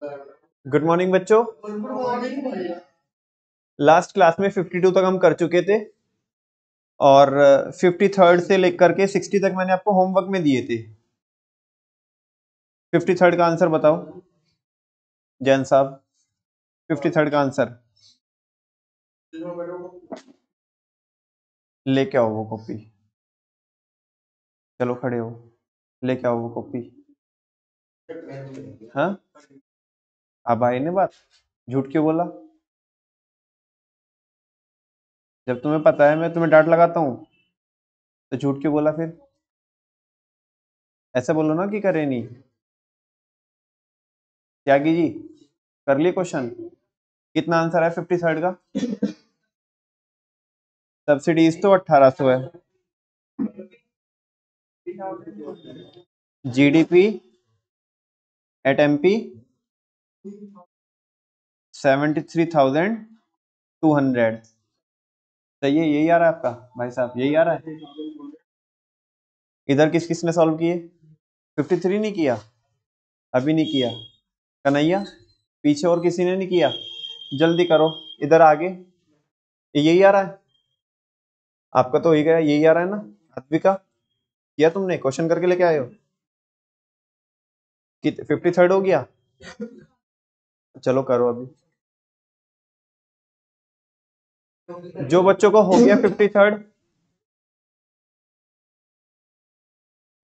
Good morning बच्चों। Last class में 52 तक हम कर चुके थे और 53rd से लेकर के 60 तक मैंने आपको होमवर्क में दिए थे। 53rd का आंसर बताओ जैन साहब। 53rd का आंसर लेके आओ वो कॉपी। चलो खड़े हो, लेके आओ वो कॉपी। हाँ, अब आई ने बात, झूठ क्यों बोला? जब तुम्हें पता है मैं तुम्हें डांट लगाता हूँ तो झूठ क्यों बोला? फिर ऐसे बोलो ना कि करे नहीं। त्यागी जी कर लिए क्वेश्चन? कितना आंसर है 53rd का? सब्सिडीज तो 1800 है। GDP at MP 73,200। सही है, यही आ रहा है आपका भाई साहब, यही आ रहा है। इधर किस किसने सॉल्व किए? 53 नहीं किया, अभी नहीं किया। कन्हैया पीछे और किसी ने नहीं किया? जल्दी करो, इधर आगे। यही आ रहा है आपका, तो ही गया, यही आ रहा है ना। अद्विका किया तुमने? क्वेश्चन करके लेके आए हो? 53rd हो गया? चलो करो अभी। जो बच्चों को हो गया 53rd,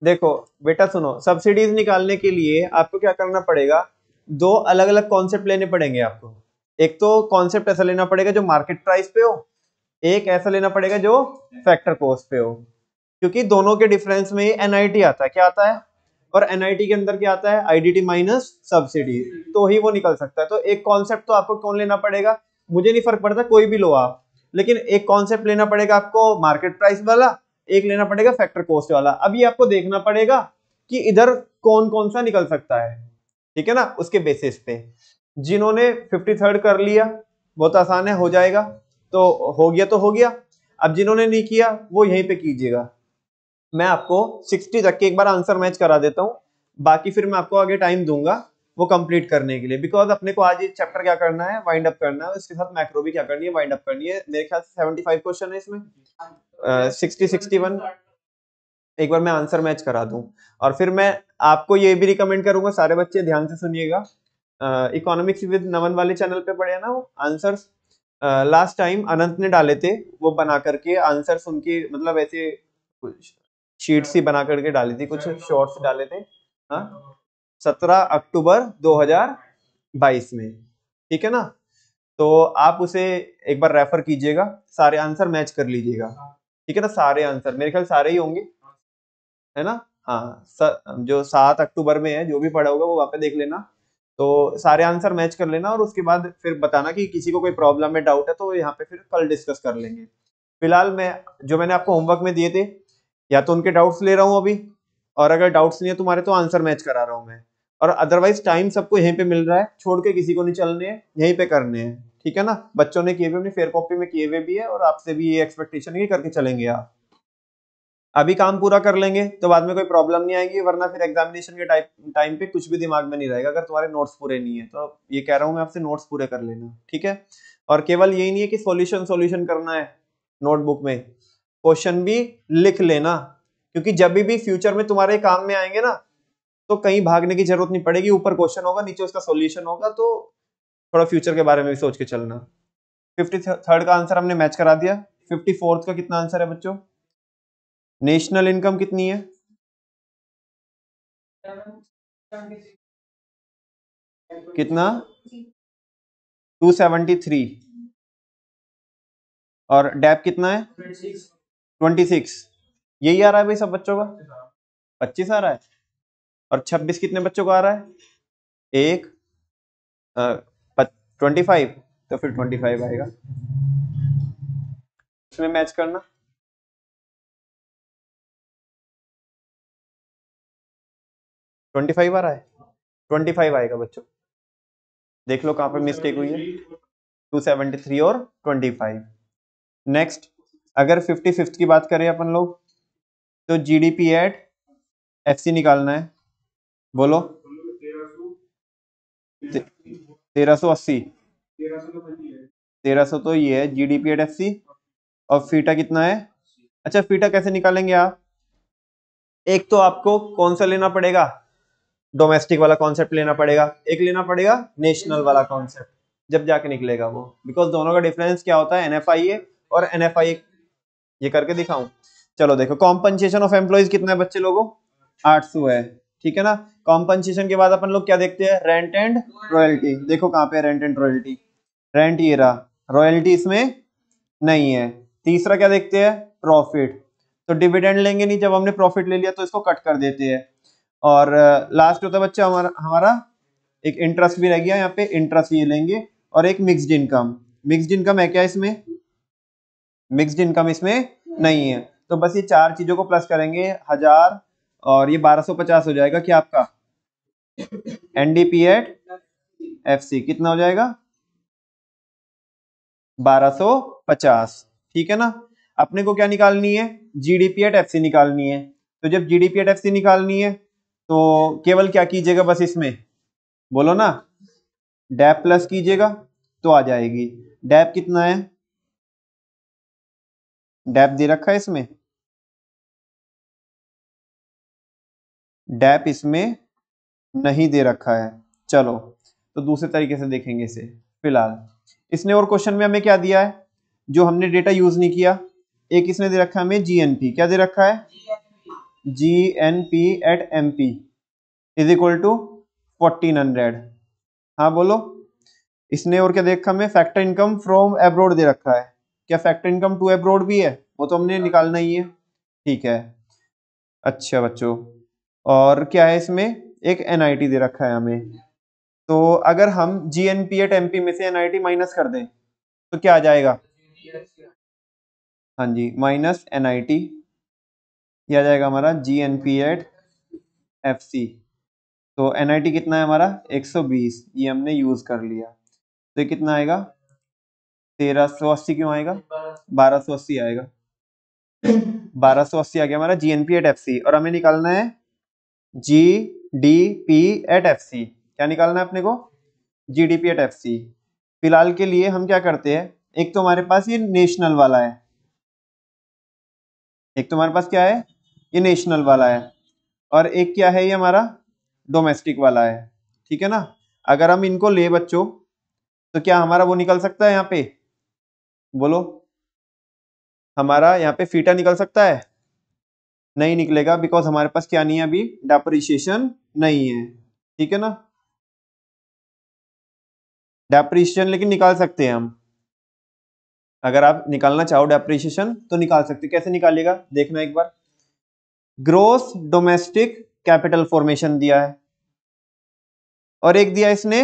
देखो बेटा सुनो, सब्सिडीज निकालने के लिए आपको क्या करना पड़ेगा, दो अलग अलग कॉन्सेप्ट लेने पड़ेंगे आपको। एक तो कॉन्सेप्ट ऐसा लेना पड़ेगा जो मार्केट प्राइस पे हो, एक ऐसा लेना पड़ेगा जो फैक्टर कॉस्ट पे हो, क्योंकि दोनों के डिफरेंस में एनआईटी आता है। क्या आता है? और एनआईटी के अंदर क्या आता है? आईडीटी माइनस सब्सिडी, तो ही वो निकल सकता है। तो एक कॉन्सेप्ट तो आपको कौन लेना पड़ेगा, मुझे नहीं फर्क पड़ता कोई भी लो आप, लेकिन एक कॉन्सेप्ट लेना पड़ेगा आपको मार्केट प्राइस वाला, एक लेना पड़ेगा फैक्टर कॉस्ट वाला। अभी आपको देखना पड़ेगा कि इधर कौन कौन सा निकल सकता है, ठीक है ना। उसके बेसिस पे जिन्होंने 53rd कर लिया बहुत आसान है, हो जाएगा। तो हो गया तो हो गया। अब जिन्होंने नहीं किया वो यहीं पे कीजिएगा। मैं आपको 60 तक के एक बार आंसर मैच करा देता हूँ, बाकी फिर मैं आपको आगे टाइम दूंगा वो कंप्लीट करने के लिए। बिकॉज अपने को आज ये चैप्टर क्या करना है, वाइंड अप करना है, उसके साथ मैक्रो भी क्या करनी है, वाइंड अप करनी है। मेरे ख्याल से 75 क्वेश्चन है इसमें, 60-61। एक बार मैं आंसर मैच करा दूं और फिर मैं आपको ये भी रिकमेंड करूंगा, सारे बच्चे ध्यान से सुनिएगा। इकोनॉमिक्स विद नमन वाले चैनल पे पढ़े ना वो आंसर्स, लास्ट टाइम अनंत ने डाले थे वो बना करके आंसर्स उनके, मतलब ऐसे शीट्स ही बना करके डाली थी, कुछ शॉर्ट्स डाले थे। हाँ, 17 अक्टूबर 2022 में, ठीक है ना। तो आप उसे एक बार रेफर कीजिएगा, सारे आंसर मैच कर लीजिएगा, ठीक है ना। सारे आंसर मेरे ख्याल सारे ही होंगे, है ना। हाँ जो 7 अक्टूबर में है, जो भी पढ़ा होगा वो वहाँ पे देख लेना। तो सारे आंसर मैच कर लेना और उसके बाद फिर बताना कि किसी को कोई प्रॉब्लम में डाउट है तो यहाँ पे फिर कल डिस्कस कर लेंगे। फिलहाल मैं जो मैंने आपको होमवर्क में दिए थे, या तो उनके डाउट्स ले रहा हूँ अभी, और अगर डाउट्स नहीं है तुम्हारे तो आंसर मैच करा रहा हूँ मैं। और अदरवाइज टाइम सबको यहीं पे मिल रहा है, छोड़ के किसी को नहीं चलने हैं, यहीं पे करने हैं, ठीक है ना। बच्चों ने किए हुए, अपनी फेयर कॉपी में किए हुए भी है, और आपसे भी ये एक्सपेक्टेशन है कि करके चलेंगे आप। अभी काम पूरा कर लेंगे तो बाद में कोई प्रॉब्लम नहीं आएगी, वरना फिर एग्जामिनेशन के टाइम पे कुछ भी दिमाग में नहीं रहेगा अगर तुम्हारे नोट्स पूरे नहीं है। तो ये कह रहा हूं मैं आपसे, नोट्स पूरे कर लेना, ठीक है। और केवल यही नहीं है कि सॉल्यूशन करना है नोटबुक में, क्वेश्चन भी लिख लेना, क्योंकि जब भी फ्यूचर में तुम्हारे काम में आएंगे ना, तो कहीं भागने की जरूरत नहीं पड़ेगी। ऊपर क्वेश्चन होगा, नीचे उसका सॉल्यूशन होगा, तो थोड़ा फ्यूचर के बारे में भी सोच के चलना। 53rd का आंसर हमने मैच करा दिया। 54th का कितना आंसर है बच्चों? नेशनल इनकम कितनी है? कितना? 273। और डैप कितना है? 26। यही आ रहा है भाई सब बच्चों का। 25 आ रहा है। और 26 कितने बच्चों को आ रहा है? एक 25, तो फिर 25 आएगा, इसमें मैच करना। 25 आ रहा है, 25 आएगा बच्चों। देख लो कहां पे मिस्टेक हुई है, 273 और 25। नेक्स्ट, अगर 55th की बात करें अपन लोग, तो जीडीपी एट एफसी निकालना है। बोलो 1380, 1300 तो ये है GDP एट FC। और फीटा कितना है? अच्छा, फीटा कैसे निकालेंगे आप? एक तो आपको कौन सा लेना पड़ेगा, डोमेस्टिक वाला कॉन्सेप्ट लेना पड़ेगा, एक लेना पड़ेगा नेशनल वाला कॉन्सेप्ट, जब जाके निकलेगा वो। बिकॉज दोनों का डिफरेंस क्या होता है, NFIA और NFI। ये करके दिखाऊं? चलो देखो, कॉम्पनसेशन ऑफ एम्प्लॉइज कितना है बच्चे लोगों? 800 है, ठीक है ना। कॉम्पनसेशन के बाद अपन लोग क्या देखते हैं, रेंट एंड रॉयल्टी। देखो कहाँ पे रेंट एंड रॉयल्टी, रेंट ये रहा, रॉयल्टी इसमें नहीं है। तीसरा क्या देखते हैं, प्रॉफिट। तो डिविडेंड लेंगे नहीं, जब हमने प्रॉफिट ले लिया तो इसको कट कर देते हैं। और लास्ट होता है बच्चा हमारा एक इंटरेस्ट भी रह गया यहाँ पे, इंटरेस्ट ये लेंगे। और एक मिक्स्ड इनकम, मिक्स्ड इनकम है क्या इसमें? मिक्स्ड इनकम इसमें नहीं है। तो बस ये चार चीजों को प्लस करेंगे, 1000 और ये 1250 हो जाएगा क्या आपका NDP एट FC। कितना हो जाएगा? 1250, ठीक है ना। अपने को क्या निकालनी है, GDP एट FC निकालनी है। तो जब GDP एट FC निकालनी है तो केवल क्या कीजिएगा, बस इसमें बोलो ना, डैप प्लस कीजिएगा तो आ जाएगी। डैप कितना है, डैप दे रखा है इसमें, डैप इसमें नहीं दे रखा है। चलो तो दूसरे तरीके से देखेंगे इसे। फिलहाल इसने और क्वेश्चन में हमें क्या दिया है, जो हमने डेटा यूज नहीं किया। एक इसने दे रखा है हमें GNP, क्या दे रखा है, GNP at MP is equal to 1400। हाँ बोलो। इसने और क्या देखा हमें, फैक्टर इनकम फ्रॉम एब्रोड दे रखा है। क्या फैक्टर इनकम टू एब्रोड भी है? वो तो हमने निकालना ही है, ठीक है। अच्छा बच्चों, और क्या है इसमें, एक NIT दे रखा है हमें। तो अगर हम GNP एट MP में से NIT माइनस कर दें तो क्या आ जाएगा? हाँ जी, माइनस NIT, ये आ जाएगा हमारा GNP एट FC। तो NIT कितना है हमारा 120, ये हमने यूज कर लिया। तो ये कितना आएगा, 1380 क्यों आएगा, 1280 आएगा। 1280 आ गया हमारा GNP एट FC। और हमें निकालना है GDP एट FC। क्या निकालना है अपने को, GDP एट FC। फिलहाल के लिए हम क्या करते हैं, एक तो हमारे पास ये नेशनल वाला है, एक तो हमारे पास क्या है, ये नेशनल वाला है। और एक क्या है, ये हमारा डोमेस्टिक वाला है, ठीक है ना। अगर हम इनको ले बच्चों तो क्या हमारा वो निकल सकता है यहाँ पे, बोलो, हमारा यहाँ पे फीटा निकल सकता है? नहीं निकलेगा, बिकॉज हमारे पास क्या नहीं है अभी, डेप्रिसिएशन नहीं है, ठीक है ना। डेप्रिसिएशन लेकिन निकाल सकते हैं हम, अगर आप निकालना चाहो डेप्रिसिएशन तो निकाल सकते। कैसे निकालिएगा देखना एक बार। ग्रोस डोमेस्टिक कैपिटल फॉर्मेशन दिया है, और एक दिया इसने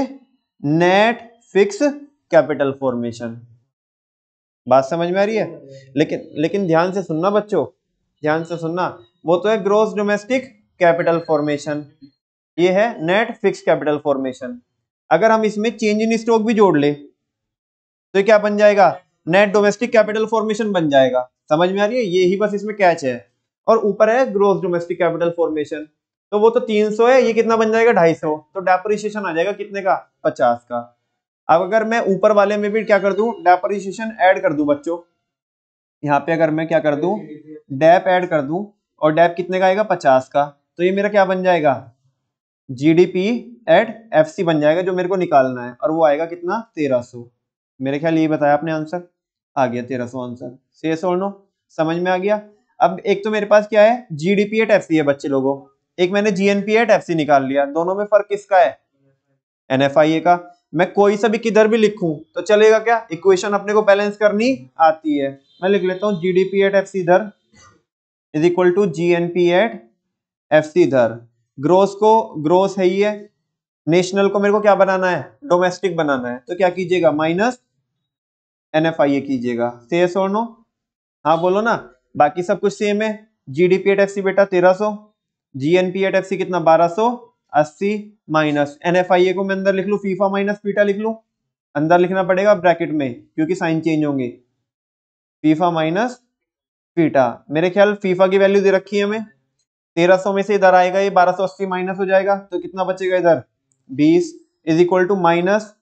नेट फिक्स कैपिटल फॉर्मेशन। बात समझ में आ रही है? लेकिन ध्यान से सुनना बच्चों, ध्यान से सुनना। वो तो है ग्रोस डोमेस्टिक कैपिटल फॉर्मेशन, ये है नेट फिक्स कैपिटल फॉर्मेशन। अगर हम इसमें चेंज इन स्टॉक भी जोड़ ले तो ये क्या बन जाएगा, नेट डोमेस्टिक कैपिटल फॉर्मेशन बन जाएगा। समझ में आ रही है? ये ही बस इसमें कैच है। और ऊपर है ग्रोस डोमेस्टिक कैपिटल फॉर्मेशन, तो वो तो 300 है, ये कितना बन जाएगा 250। तो डेप्रिसिएशन आ जाएगा कितने का, 50 का। अब अगर मैं ऊपर वाले में भी क्या कर दूं, डेप्रिसिएशन ऐड कर दूं बच्चों, यहाँ पे अगर मैं क्या कर दूं, डेप ऐड कर दूं, और डेप कितने का आएगा, 50 का। तो ये मेरा क्या बन जाएगा, GDP एट FC बन जाएगा, जो मेरे को निकालना है। और वो आएगा कितना, 1300। मेरे ख्याल ये बताया आपने आंसर, आ गया 1300 आंसर। से और नो, समझ में आ गया। अब एक तो मेरे पास क्या है, GDP एट FC है बच्चे लोगों, एक मैंने GNP एट FC निकाल लिया। दोनों में फर्क किसका है, NFIA का। मैं कोई सा भी किधर भी लिखूं तो चलेगा क्या, इक्वेशन अपने को बैलेंस करनी आती है। मैं लिख लेता हूं GDP एट FC इधर is equal to GNP at FC इधर। ग्रोस को ग्रोस है ही है, नेशनल को मेरे को क्या बनाना है, डोमेस्टिक बनाना है। तो क्या कीजिएगा, माइनस NFIA कीजिएगा। से और नो, हाँ बोलो ना। बाकी सब कुछ सेम है। GDP एट FC बेटा 1300, GNP एट FC कितना 1280, माइनस NFIA को मैं अंदर लिख लू, फीफा माइनस फीटा लिख लू। अंदर लिखना पड़ेगा ब्रैकेट में क्योंकि साइन चेंज होंगे। फीफा माइनस फीटा, मेरे ख्याल फीफा की वैल्यू दे रखी है हमें 1300 में से इधर आएगा ये 1280 माइनस हो जाएगा, तो कितना बचेगा इधर 20 is equal to minus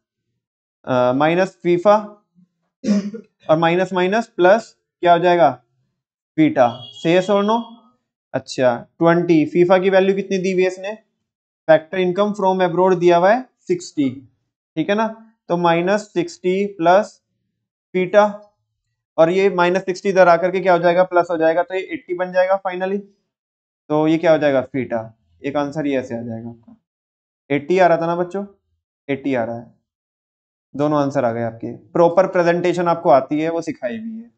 minus फीफा और माइनस माइनस प्लस क्या हो जाएगा, फीटा। सेस और नो। अच्छा 20, फीफा की वैल्यू कितनी दी हुई है इसने, फैक्टर इनकम फ्रॉम एब्रोड दिया हुआ है 60, ठीक है ना। तो -60 प्लस फीटा, और ये -60 इधर आकर के क्या हो जाएगा, प्लस हो जाएगा, तो ये 80 बन जाएगा फाइनली। तो ये क्या हो जाएगा, फीटा। एक आंसर ये ऐसे आ जाएगा आपका। 80 आ रहा था ना बच्चों, 80 आ रहा है। दोनों आंसर आ गए आपके। प्रॉपर प्रेजेंटेशन आपको आती है, वो सिखाई हुई है।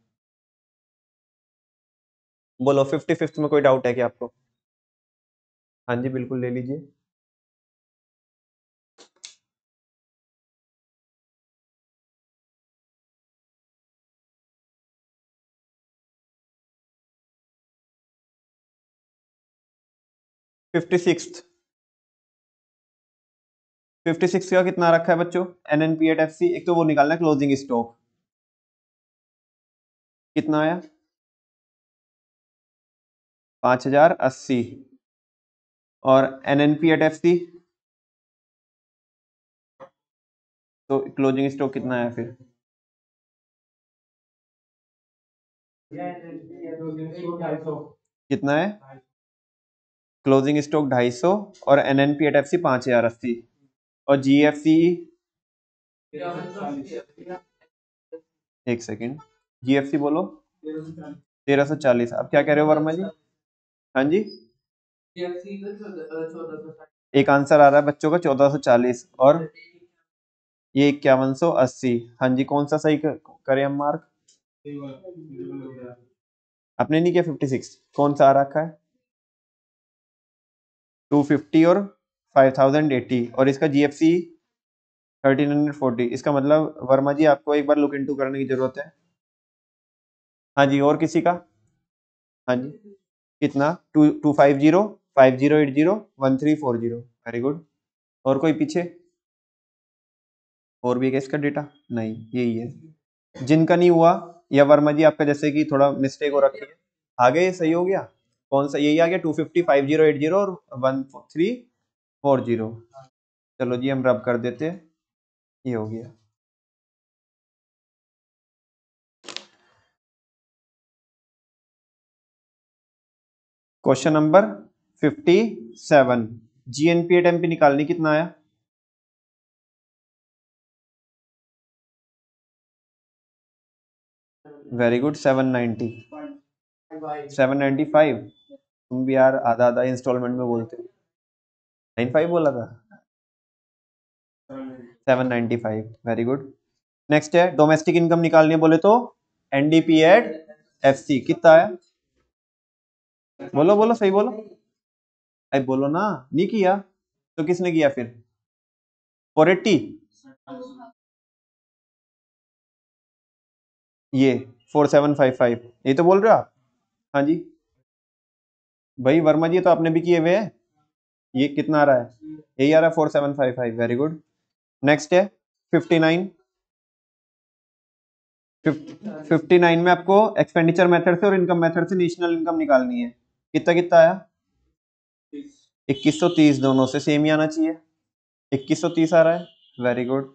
बोलो 55th में कोई डाउट है क्या आपको? हाँ जी बिल्कुल ले लीजिए। फिफ्टी सिक्स 56 का कितना रखा है बच्चों, एनएनपी एट एफ सी। एक तो वो निकालना है क्लोजिंग स्टॉक, कितना आया 5080, और एनएनपी एट एफ सी तो क्लोजिंग स्टॉक कितना आया फिर, कितना है क्लोजिंग स्टॉक 250, और एनएनपी एट एफ सी 5080, और जीएफसी, एक सेकेंड, जीएफसी बोलो 1340। अब क्या कह रहे हो वर्मा जी? हाँ जी, एक आंसर आ रहा है बच्चों का 1440, और ये 5180। हाँ जी, कौन सा सही करें हम मार्क? आपने नहीं किया 56, कौन सा आ रखा है 250 और 5080, और इसका जीएफसी 1340। इसका मतलब वर्मा जी आपको एक बार लुक इनटू करने की जरूरत है। हाँ जी, और किसी का? हाँ जी, कितना 2250 5080 1340। Very good. और कोई पीछे? और भी है क्या इसका डेटा? नहीं, यही है। जिनका नहीं हुआ, या वर्मा जी आपका जैसे कि थोड़ा मिस्टेक हो रखी है, आगे सही हो गया। कौन सा? यही आ गया 250 5080 और 1340। चलो जी हम रब कर देते हैं, ये हो गया। Question number 57, GNP at MP निकालनी, कितना आया? Very good, 790 795। तुम भी यार आधा आधा इंस्टॉलमेंट में बोलते हो। 95 बोला था, 795। Very good. नेक्स्ट है डोमेस्टिक इनकम निकालनी है बोले तो एनडीपी एट एफसी, कितना आया? बोलो बोलो, सही बोलो। अरे बोलो ना, नहीं किया तो किसने किया फिर? 480, ये 4755, ये तो बोल रहे हो आप? हाँ जी भाई वर्मा जी, तो आपने भी किए हुए हैं। ये कितना आ रहा है? यही आ रहा है 4755। Very good. नेक्स्ट है 59। 59 में आपको एक्सपेंडिचर मेथड से और इनकम मेथड से नेशनल इनकम निकालनी है। कितना कितना आया? 2130, दोनों से सेम ही आना चाहिए। 2130 आ रहा है, वेरी गुड।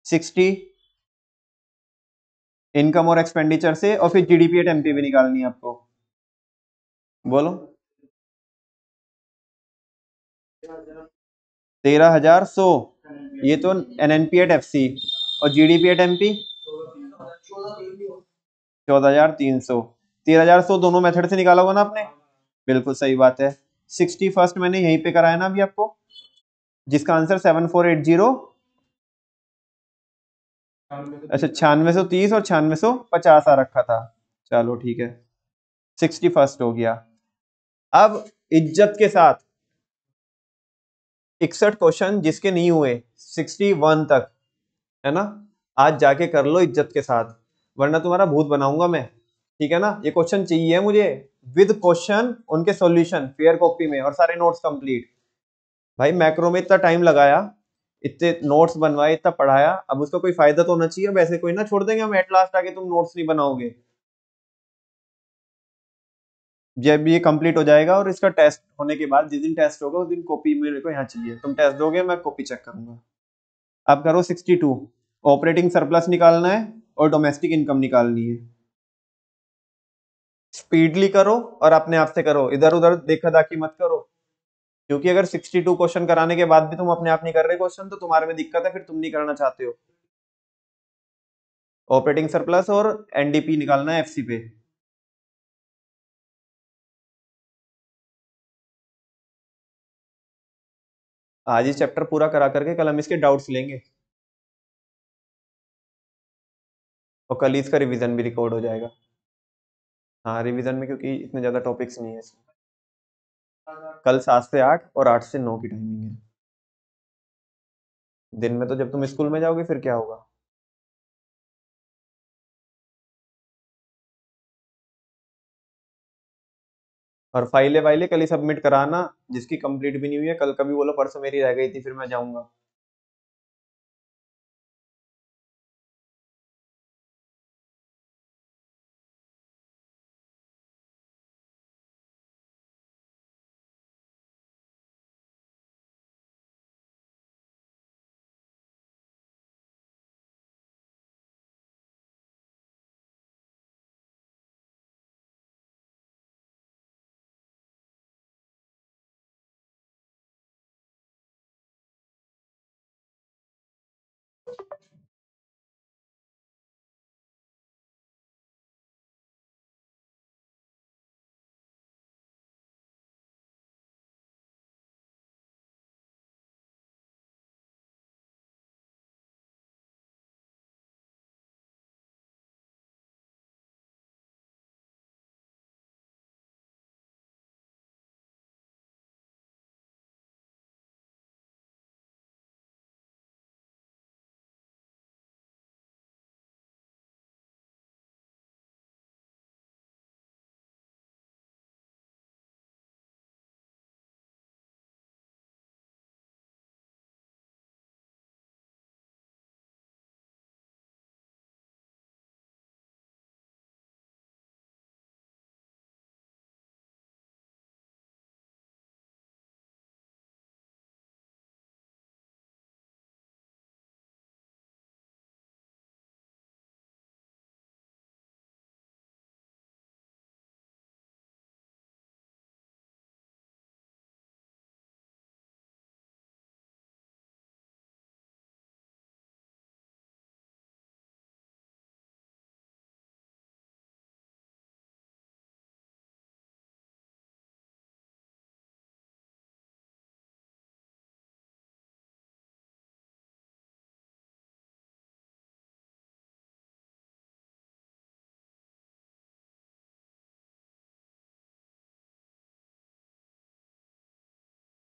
60 इनकम और एक्सपेंडिचर से, और फिर जीडीपी एट एमपी भी निकालनी है आपको। बोलो 13100, ये तो एनएनपी एट एफसी, और जीडीपी एट एमपी 14300। 13100 दोनों मेथड से निकाला होगा ना आपने? बिल्कुल सही बात है। 61st मैंने यहीं पे कराया ना अभी आपको, जिसका आंसर 7480। अच्छा 9630 और 9650 आ रखा था। चलो ठीक है, 61st हो गया। अब इज्जत के साथ 61 क्वेश्चन जिसके नहीं हुए 61 तक, है ना, आज जाके कर लो इज्जत के साथ, वरना तुम्हारा भूत बनाऊंगा मैं। ठीक है ना, ये क्वेश्चन चाहिए मुझे विद क्वेश्चन, उनके सॉल्यूशन फेयर कॉपी में, और सारे नोट्स कंप्लीट। भाई मैक्रो में इतना टाइम लगाया, इतने नोट्स बनवाए, इतना पढ़ाया, अब उसका कोई फायदा तो होना चाहिए। वैसे कोई ना छोड़ देंगे हम एट लास्ट आके तुम नोट्स नहीं बनाओगे। जब ये कंप्लीट हो जाएगा और इसका टेस्ट होने के बाद, जिस दिन टेस्ट होगा उस दिन कॉपी मेरे को यहाँ चाहिए। तुम टेस्ट दोगे, मैं कॉपी चेक करूंगा। अब करो 62। ऑपरेटिंग सरप्लस निकालना है और डोमेस्टिक इनकम निकालनी है। स्पीडली करो और अपने आप से करो, इधर उधर देखा दाखी मत करो, क्योंकि अगर 62 क्वेश्चन कराने के बाद भी तुम अपने आप नहीं कर रहे क्वेश्चन तो तुम्हारे में दिक्कत है, फिर तुम नहीं करना चाहते हो। ऑपरेटिंग सरप्लस और एनडीपी निकालना है एफसी पे। आज ही चैप्टर पूरा करा करके कल हम इसके डाउट्स लेंगे और कल ही इसका रिवीजन भी रिकॉर्ड हो जाएगा। हाँ रिवीजन में, क्योंकि इतने ज्यादा टॉपिक्स नहीं है इसमें। कल 7 से 8 और 8 से 9 की टाइमिंग है। दिन में तो जब तुम स्कूल में जाओगे फिर क्या होगा। और फाइलें वाइलें कल ही सबमिट कराना, जिसकी कंप्लीट भी नहीं हुई है कल कभी बोलो परसों मेरी रह गई थी फिर मैं जाऊंगा।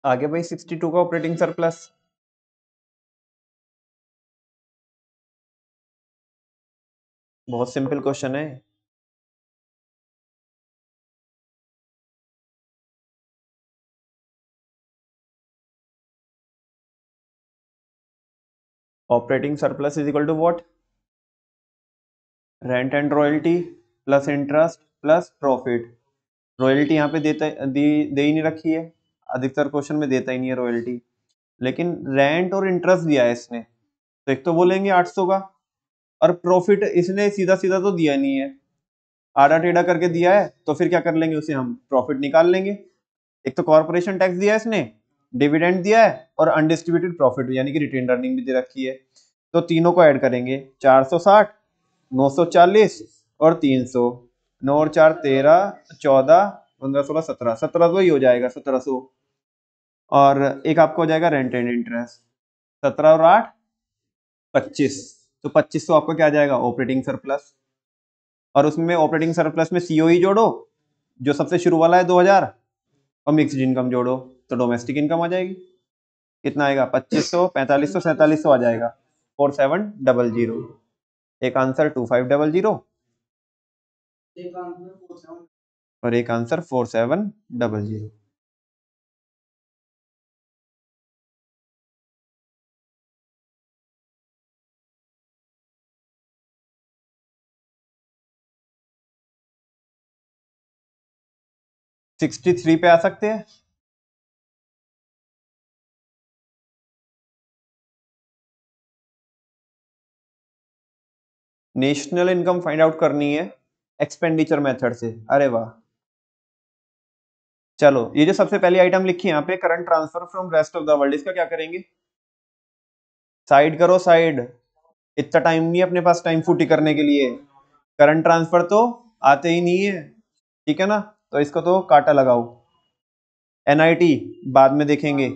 आगे भाई 62 का ऑपरेटिंग सरप्लस। बहुत सिंपल क्वेश्चन है। Operating surplus is equal to what? Rent and royalty plus interest plus profit. Royalty यहाँ पे दे ही नहीं रखी है, अधिकतर क्वेश्चन में देता ही नहीं है रॉयल्टी, लेकिन रेंट और इंटरेस्ट दिया है इसने, तो एक तो बोलेंगे 800 का। और प्रॉफिट इसने सीधा सीधा तो दिया नहीं है, आड़ा टेढ़ा करके दिया है, तो फिर क्या कर लेंगे, उसे हम प्रॉफिट निकाल लेंगे। एक तो कॉर्पोरेशन टैक्स दिया है इसने, डिविडेंड दिया है और अनडिस्ट्रीब्यूटेड प्रॉफिट यानी कि रिटेन अर्निंग भी दे रखी है। तो तीनों को ऐड करेंगे, 460, 940 और 300। 9 और 4 13, 14, 15, 16, 17, 17 ही हो जाएगा, 1700। और एक आपको हो जाएगा रेंट एंड इंटरेस्ट, 17 और 8 25। तो 2500 आपको क्या आ जाएगा, ऑपरेटिंग सरप्लस। और उसमें ऑपरेटिंग सरप्लस में सीओई जोड़ो जो सबसे शुरू वाला है 2000, और मिक्स्ड इनकम जोड़ो तो डोमेस्टिक इनकम आ जाएगी। कितना आएगा, 2500, 4500, 4700 आ जाएगा। 4700। एक आंसर 2500 और एक आंसर 4700। 63 पे आ सकते हैं। नेशनल इनकम फाइंड आउट करनी है एक्सपेंडिचर मेथड से। अरे वाह, चलो ये जो सबसे पहली आइटम लिखी है यहाँ पे, current transfer from rest of the world, इसका क्या करेंगे? साइड करो साइड, इतना टाइम नहीं है अपने पास टाइम फूटी करने के लिए, करंट ट्रांसफर तो आते ही नहीं है, ठीक है ना, तो इसको तो काटा लगाओ। एनआईटी बाद में देखेंगे।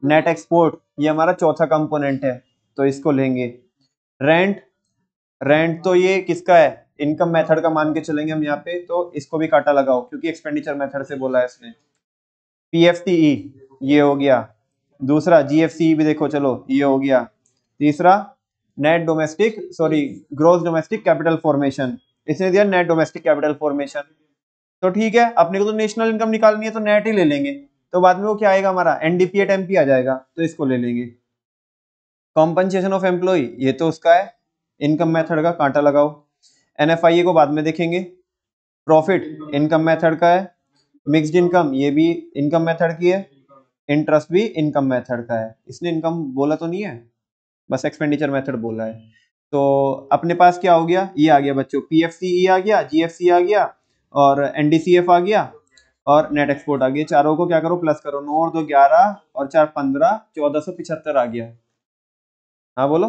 नेट एक्सपोर्ट ये हमारा चौथा कंपोनेंट है, तो इसको लेंगे। रेंट, रेंट तो ये किसका है, इनकम मेथड का मान के चलेंगे हम यहाँ पे, तो इसको भी काटा लगाओ क्योंकि एक्सपेंडिचर मेथड से बोला है इसने। पीएफटीई ये हो गया, दूसरा जीएफसी भी देखो, चलो ये हो गया, तीसरा net domestic sorry gross domestic capital formation, इसने दिया नेट डोमेस्टिक कैपिटल फॉर्मेशन। तो ठीक है, अपने को तो नेशनल इनकम निकालनी है तो नेट ही ले लेंगे, तो बाद में वो क्या आएगा हमारा एनडीपी एट एमपी आ जाएगा, तो इसको ले लेंगे। कॉम्पनसेशन ऑफ एम्प्लॉय ये तो उसका है, इनकम मेथड का कांटा लगाओ। एनएफआईए को बाद में देखेंगे। प्रॉफिट इनकम मेथड का है, मिक्स्ड इनकम ये भी इनकम मेथड की है, इंटरेस्ट भी इनकम मेथड का है। इसने इनकम बोला तो नहीं है, बस एक्सपेंडिचर मेथड बोला है। तो अपने पास क्या हो गया, ये आ गया बच्चों, पीएफसीई आ गया, जीएफसी आ गया, और एनडीसीएफ आ गया, और नेट एक्सपोर्ट आ गया। चारों को क्या करो, प्लस करो, 9 और 2 11 और 4 15, 1475 आ गया। हाँ बोलो,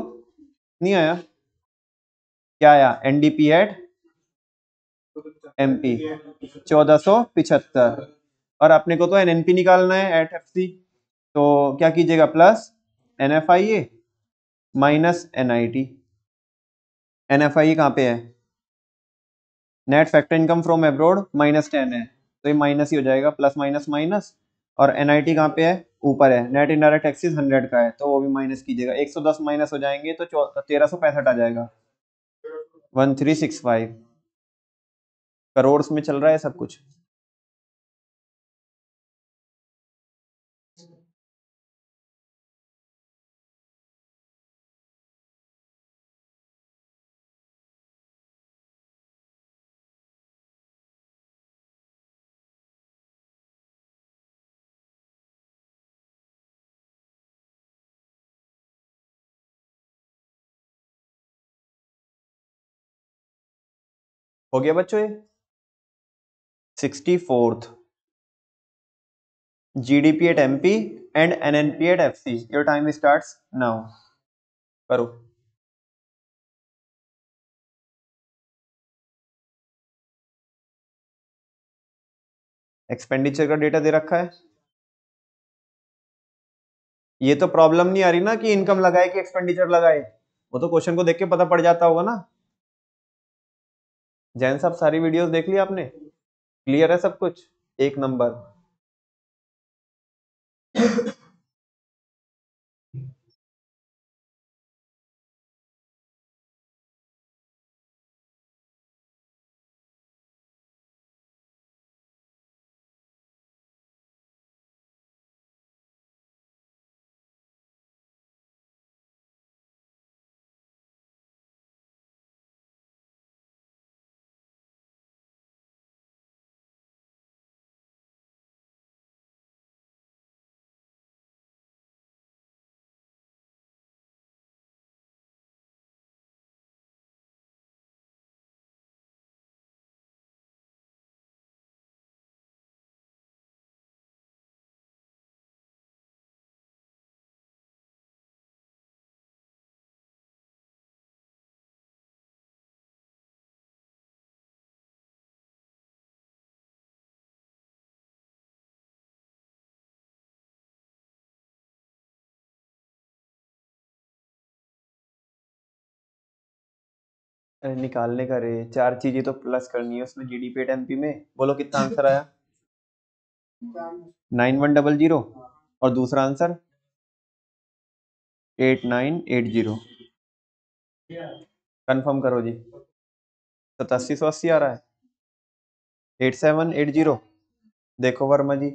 नहीं आया? क्या आया, एनडीपी एट एमपी 1475, और अपने को तो एनएनपी निकालना है एट एफसी, तो क्या कीजिएगा, plus NFIA minus NIT. NFIA कहाँ पे है, net factor income from abroad -10 है, तो ये माइनस ही हो जाएगा, प्लस माइनस माइनस। और एनआईटी कहाँ पे है, ऊपर है, नेट इनडायरेक्ट टैक्सेस 100 का है, तो वो भी माइनस कीजिएगा, 110 माइनस हो जाएंगे तो 1365 आ जाएगा, 1365 करोड़ में चल रहा है सब कुछ। हो गया बच्चों ये 64th GDP at MP and NNP at FC. Your time starts now, करो। एक्सपेंडिचर का डेटा दे रखा है, ये तो प्रॉब्लम नहीं आ रही ना कि इनकम लगाए कि एक्सपेंडिचर लगाए, वो तो क्वेश्चन को देख के पता पड़ जाता होगा ना। जैन साहब सारी वीडियोस देख ली आपने, क्लियर है सब कुछ, एक नंबर। अरे निकालने का रे, चार चीजें तो प्लस करनी है उसमें, जीडीपी एट एमपी में, बोलो कितना आंसर आया, 9100, और दूसरा आंसर 8980। कंफर्म करो जी, 8780 आ रहा है, 8780। देखो वर्मा जी,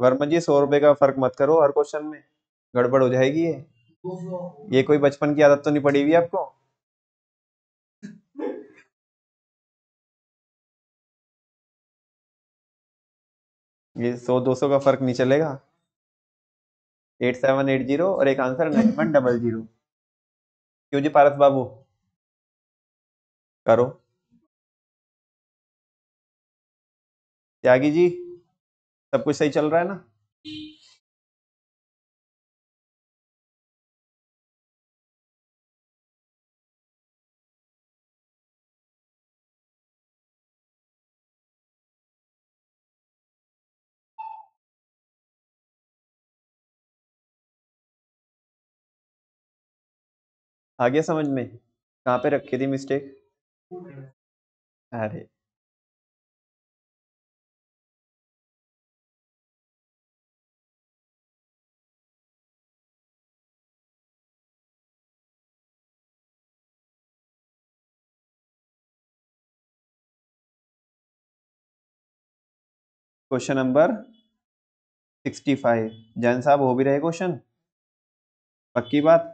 वर्मा जी 100 रुपए का फर्क मत करो हर क्वेश्चन में, गड़बड़ हो जाएगी ये कोई बचपन की आदत तो नहीं पड़ी हुई आपको? ये 100 200 का फर्क नहीं चलेगा, 8780 और एक आंसर 9100। क्यों जी पारस बाबू? करो। त्यागी जी, सब कुछ सही चल रहा है ना? आ गया समझ में? कहाँ पे रखी थी मिस्टेक? अरे, क्वेश्चन नंबर 65। जैन साहब, हो भी रहे क्वेश्चन? पक्की बात?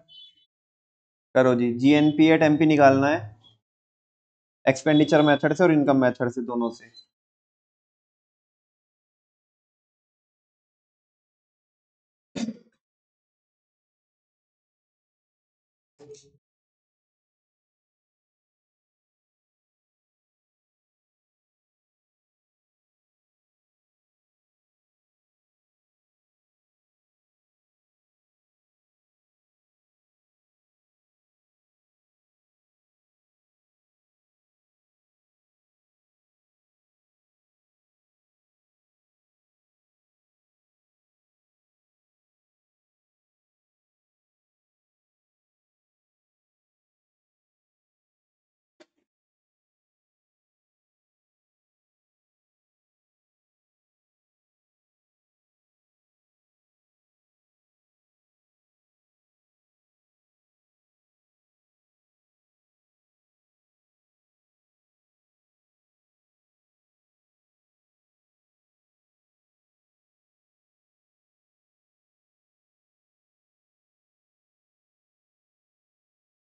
करो जी। जीएनपी एट एमपी निकालना है, एक्सपेंडिचर मेथड से और इनकम मेथड से, दोनों से।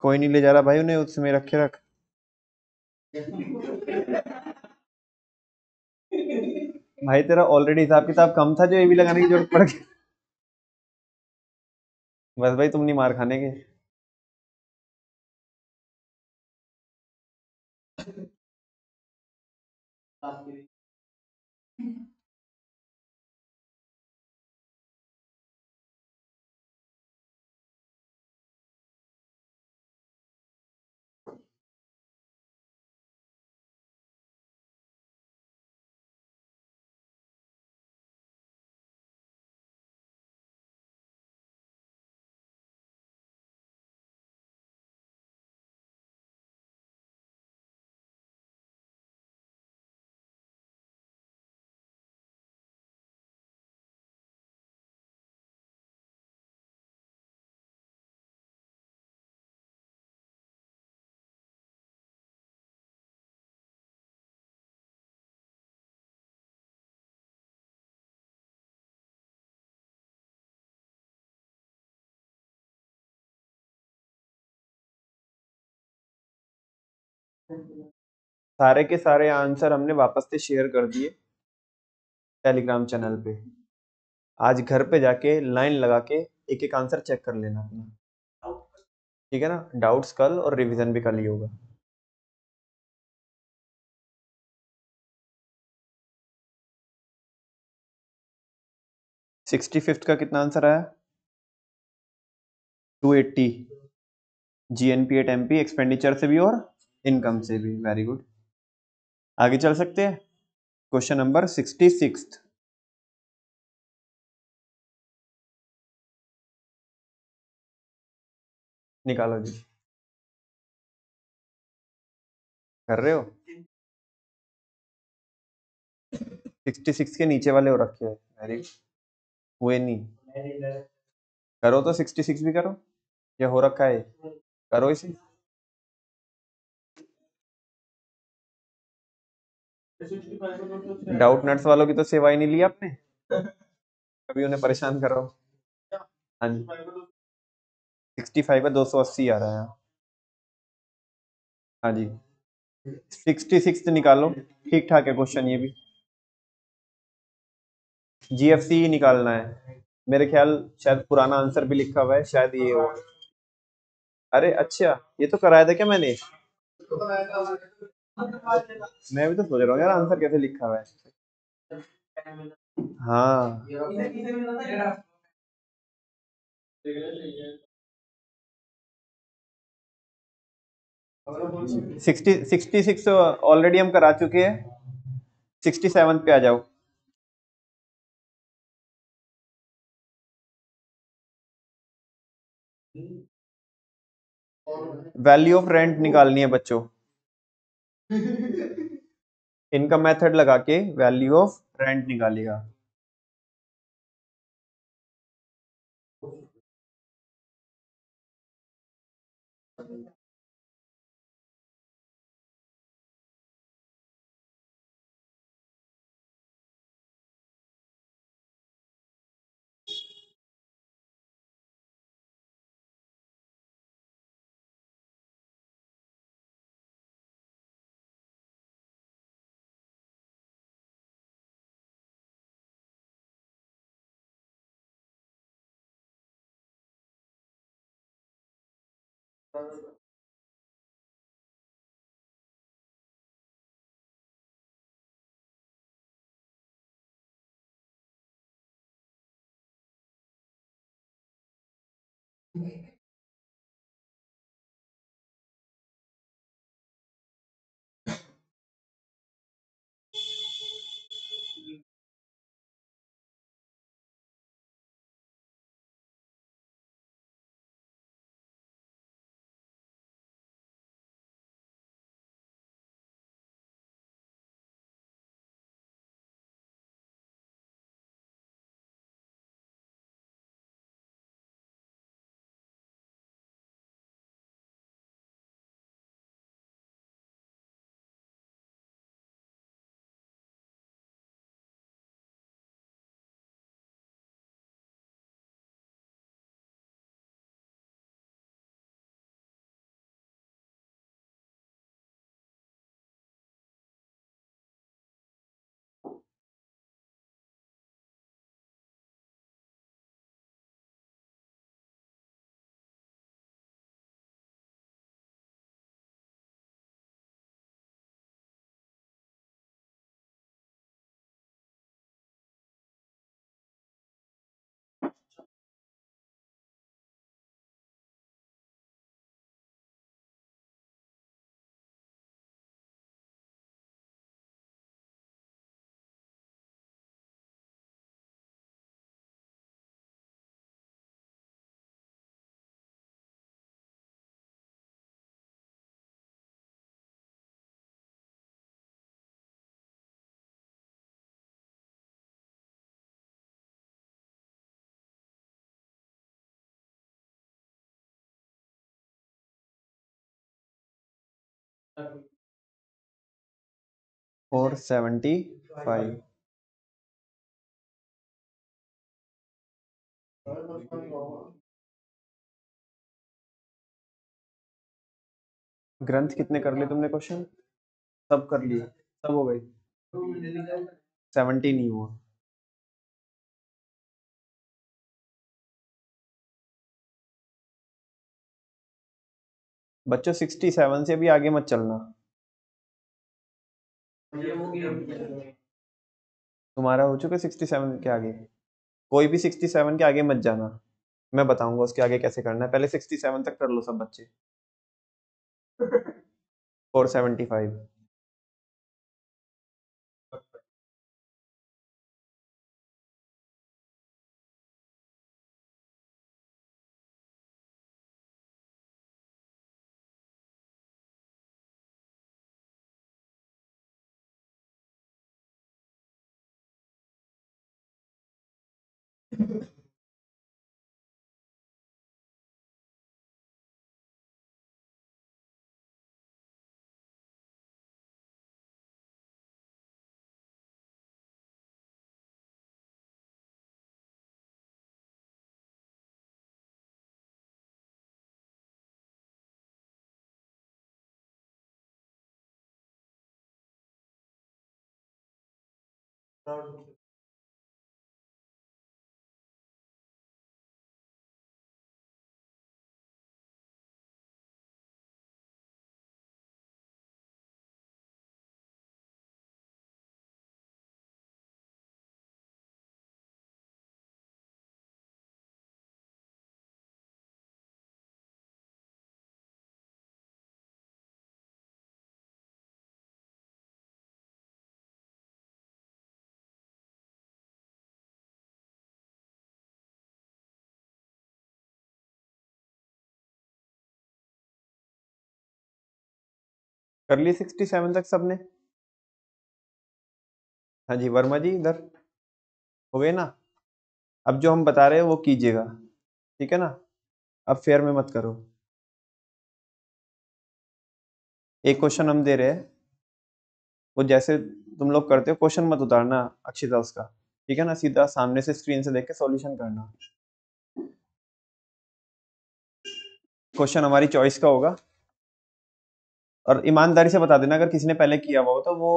कोई नहीं ले जा रहा भाई उन्हें, उसमें रखे रख। भाई तेरा ऑलरेडी हिसाब किताब कम था, जो ये भी लगाने की जरूरत पड़ गई। बस भाई, तुम नहीं मार खाने के। सारे के सारे आंसर हमने वापस से शेयर कर दिए टेलीग्राम चैनल पे। आज घर पे जाके लाइन लगा के एक एक आंसर चेक कर लेना अपना, ठीक है ना? डाउट्स कल, और रिवीजन भी कल ही होगा। 65th का कितना आंसर आया? 280। जीएनपी एट एमपी, एक्सपेंडिचर से भी और इनकम से भी। Very good. आगे चल सकते हैं। Question number 66। निकालो जी। कर रहे हो? 66 के नीचे वाले हो रखे हैं। वेरी, हुए नहीं। करो तो 66 भी करो, या हो रखा है? करो इसे। डाउट नट्स वालों की तो सेवा ही नहीं ली आपने, कभी उन्हें परेशान करो। हाँ जी, 65 है, 280 आ रहा है। हाँ जी, 66 निकालो। ठीक ठाक है क्वेश्चन ये भी। जीएफसी निकालना है। मेरे ख्याल शायद पुराना आंसर भी लिखा हुआ है, शायद ये हो। अरे अच्छा, ये तो कराया था क्या मैंने? मैं भी तो सोच रहा हूँ यार आंसर कैसे लिखा हुआ है। हाँ 66 ऑलरेडी हम करा चुके हैं। 67 पे आ जाओ। वैल्यू ऑफ रेंट निकालनी है बच्चों। इनका मेथड लगा के वैल्यू ऑफ रेंट निकालेगा। और 75 ग्रंथ कितने कर लिए तुमने क्वेश्चन? सब कर लिए, सब हो गई। 70 नहीं हुआ। बच्चों 67 से भी आगे मत चलना। तुम्हारा हो चुका 67 के आगे। कोई भी 67 के आगे मत जाना। मैं बताऊंगा उसके आगे कैसे करना है, पहले 67 तक कर लो सब बच्चे। 475। कर ली 67 तक सबने? हाँ जी वर्मा जी इधर हो गए ना? अब जो हम बता रहे हैं वो कीजिएगा, ठीक है ना? अब फेयर में मत करो। एक क्वेश्चन हम दे रहे हैं, वो जैसे तुम लोग करते हो क्वेश्चन मत उतारना अक्षिता उसका, ठीक है ना? सीधा सामने से स्क्रीन से देख के सॉल्यूशन करना। क्वेश्चन हमारी चॉइस का होगा, और ईमानदारी से बता देना अगर किसी ने पहले किया हुआ हो तो वो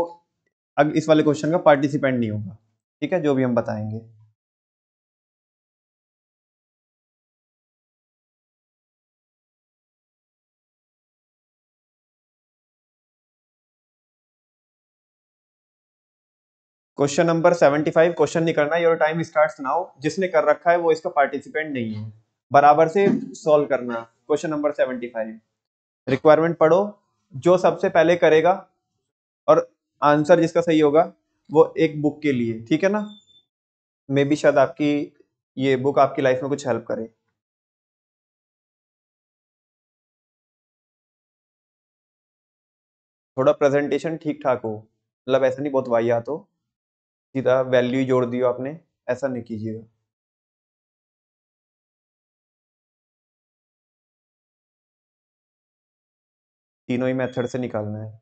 अब इस वाले क्वेश्चन का पार्टिसिपेंट नहीं होगा, ठीक है? जो भी हम बताएंगे। क्वेश्चन नंबर 75, क्वेश्चन नहीं करना, योर टाइम स्टार्ट्स नाउ। जिसने कर रखा है वो इसका पार्टिसिपेंट नहीं है। बराबर से सॉल्व करना क्वेश्चन नंबर 75। रिक्वायरमेंट पढ़ो, जो सबसे पहले करेगा और आंसर जिसका सही होगा वो एक बुक के लिए, ठीक है ना? मे भी शायद आपकी ये बुक आपकी लाइफ में कुछ हेल्प करे। थोड़ा प्रेजेंटेशन ठीक ठाक हो, मतलब ऐसा नहीं बहुत वाहियात हो, सीधा वैल्यू जोड़ दियो आपने, ऐसा नहीं कीजिएगा। तीनों ही मेथड से निकालना है।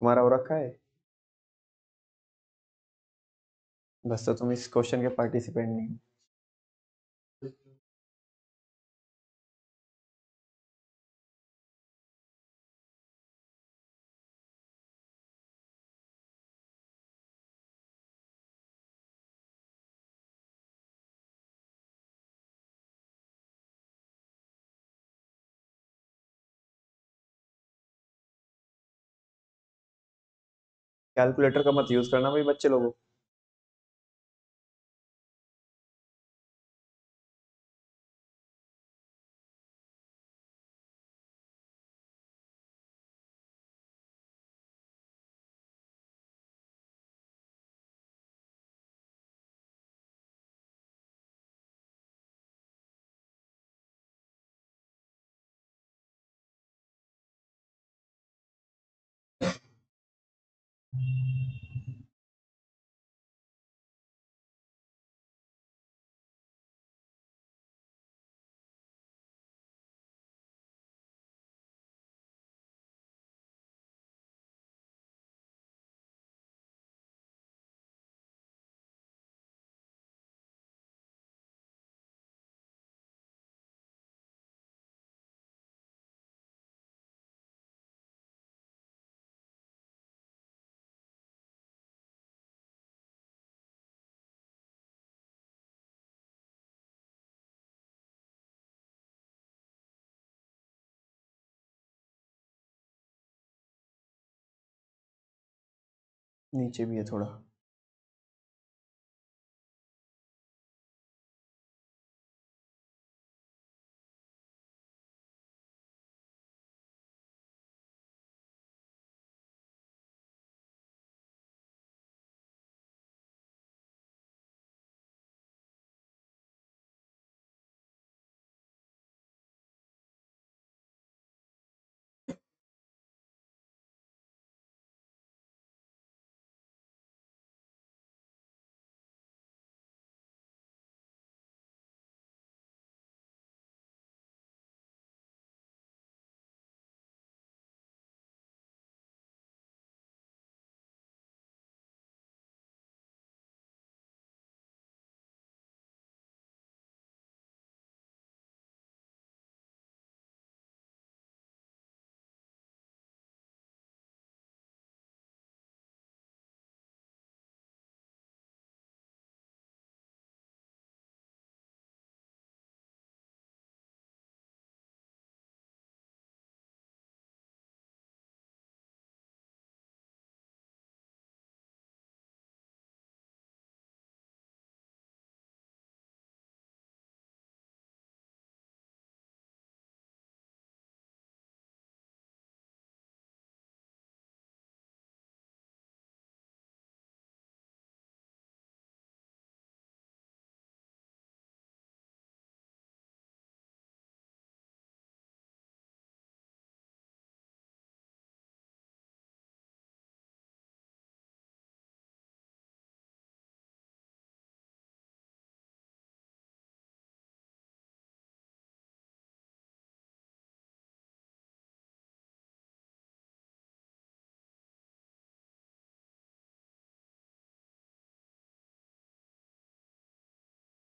तुम्हारा हो रखा है? बस तो तुम इस क्वेश्चन के पार्टिसिपेंट नहीं हो। कैलकुलेटर का मत यूज करना भाई बच्चे लोगों। नीचे भी है थोड़ा।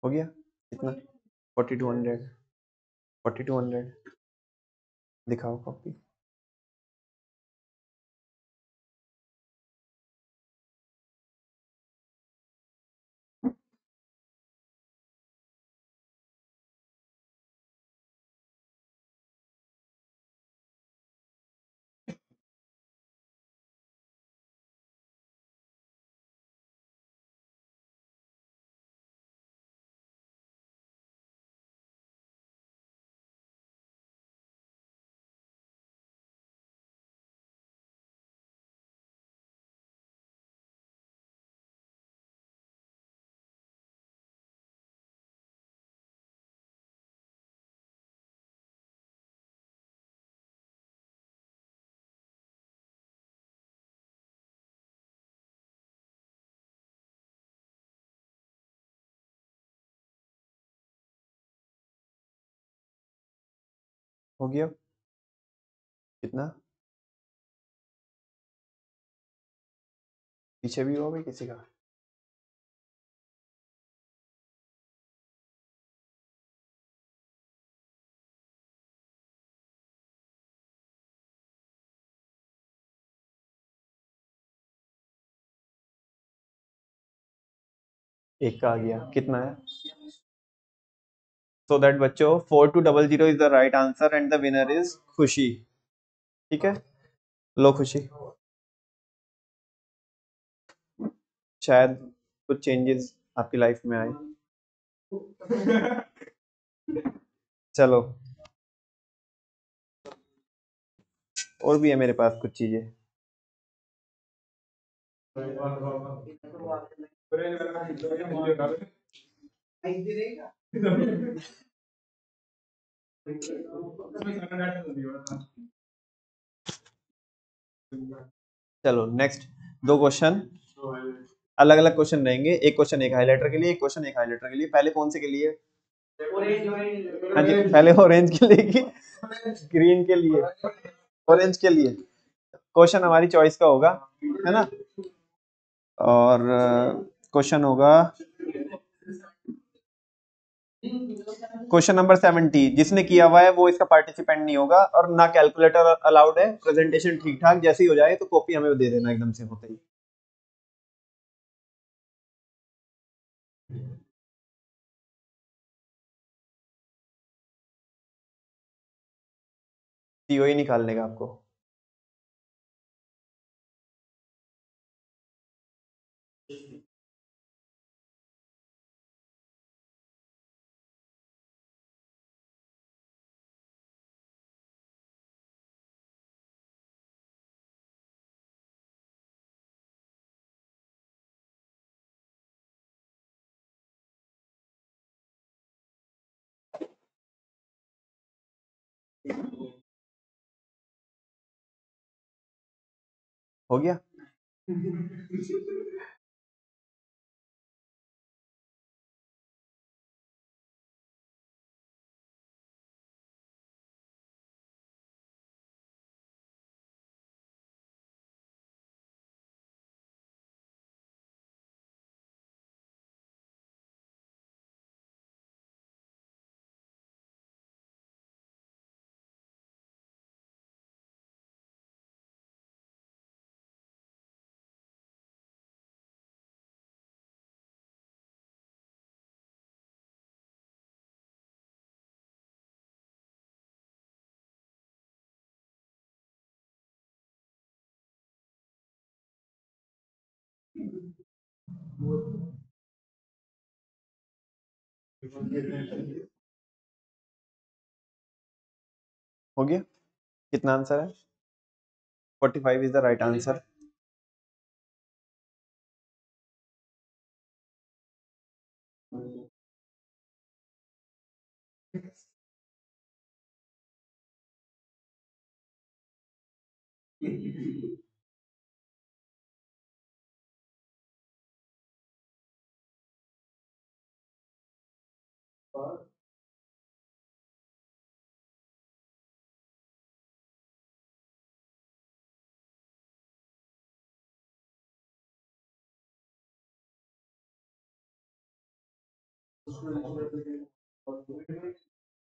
हो गया कितना? 4200, 4200 दिखाओ कॉपी। हो गया कितना? पीछे भी हो भाई किसी का? एक का आ गया कितना है? सो दैट बच्चों 4200 is the right answer and the winner is खुशी। ठीक है, लो खुशी। शायद कुछ चेंजेस आपकी लाइफ में आए। चलो, और भी है मेरे पास कुछ चीजें। चलो नेक्स्ट, दो क्वेश्चन अलग अलग क्वेश्चन रहेंगे। एक क्वेश्चन एक हाइलाइटर के लिए, एक क्वेश्चन एक हाइलाइटर के लिए। पहले कौन से के लिए? हाँ जी, पहले ऑरेंज के लिए कि ग्रीन के लिए? ऑरेंज के लिए। क्वेश्चन हमारी चॉइस का होगा, है ना? और क्वेश्चन होगा क्वेश्चन नंबर 70। जिसने किया हुआ है वो इसका पार्टिसिपेंट नहीं होगा, और ना कैलकुलेटर अलाउड है। प्रेजेंटेशन ठीक ठाक जैसे ही हो जाए तो कॉपी हमें दे देना एकदम से होते ही। सीओई निकालने का आपको। हो गया? हो गया कितना आंसर है? 45 इज द राइट आंसर।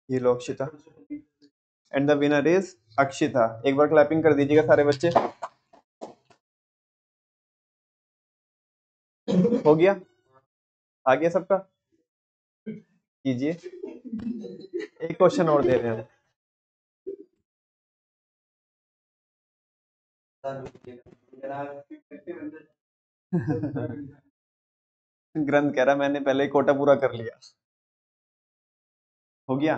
ये लो Akshita, and the winner is Akshita. एक बार क्लैपिंग कर दीजिएगा सारे बच्चे। हो गया, आ गया सबका, कीजिए। एक क्वेश्चन और दे रहे हैं ग्रंथ कह रहा मैंने पहले ही कोटा पूरा कर लिया। हो गया,